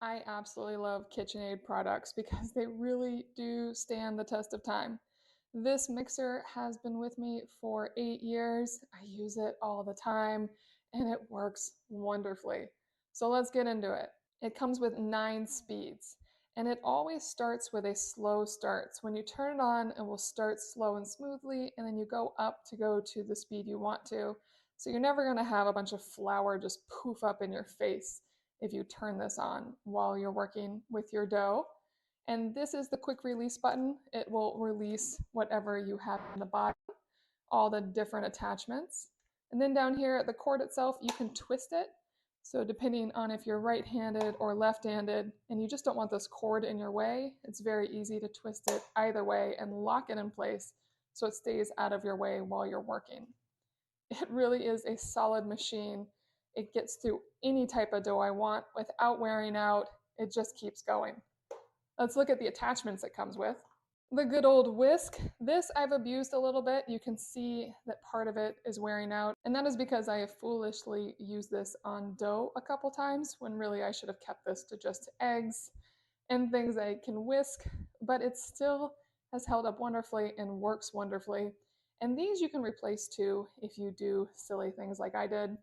I absolutely love Kitchenaid products because they really do stand the test of time. This mixer has been with me for 8 years. I use it all the time and it works wonderfully. So let's get into it. It comes with 9 speeds and it always starts with a slow start. So when you turn it on, it will start slow and smoothly and then you go up to go to the speed you want to. So you're never going to have a bunch of flour just poof up in your face if you turn this on while you're working with your dough. And this is the quick release button. It will release whatever you have in the bottom, all the different attachments. And then down here at the cord itself, you can twist it. So depending on if you're right-handed or left-handed, and you just don't want this cord in your way, it's very easy to twist it either way and lock it in place so it stays out of your way while you're working. It really is a solid machine. It gets through any type of dough I want without wearing out. It just keeps going. Let's look at the attachments it comes with. The good old whisk. This I've abused a little bit. You can see that part of it is wearing out, and that is because I have foolishly used this on dough a couple times when really I should have kept this to just eggs and things I can whisk, but it still has held up wonderfully and works wonderfully. And these you can replace too if you do silly things like I did.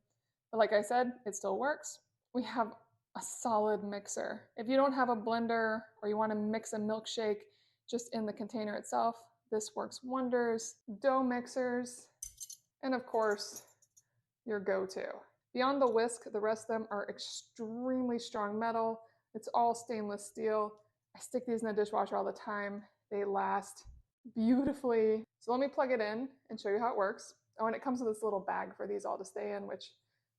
But like I said, it still works. We have a solid mixer. If you don't have a blender or you want to mix a milkshake just in the container itself, this works wonders. Dough mixers, and of course, your go-to. Beyond the whisk, the rest of them are extremely strong metal. It's all stainless steel. I stick these in the dishwasher all the time. They last beautifully. So let me plug it in and show you how it works. Oh, and it comes with this little bag for these all to stay in, which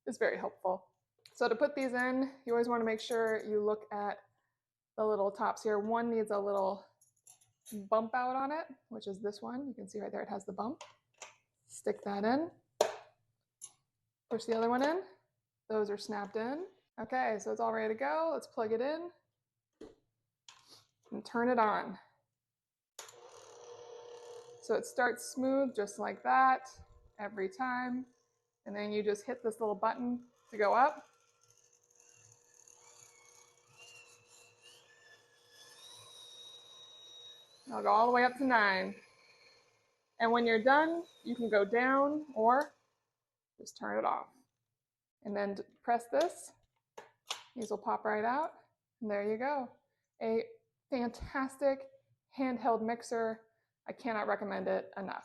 is very helpful. So to put these in, you always want to make sure you look at the little tops here. One needs a little bump out on it, which is this one. You can see right there it has the bump. Stick that in. Push the other one in. Those are snapped in. Okay, so it's all ready to go. Let's plug it in and turn it on. So it starts smooth just like that every time. And then you just hit this little button to go up. I'll go all the way up to 9. And when you're done, you can go down or just turn it off. And then press this. These will pop right out. And there you go. A fantastic handheld mixer. I cannot recommend it enough.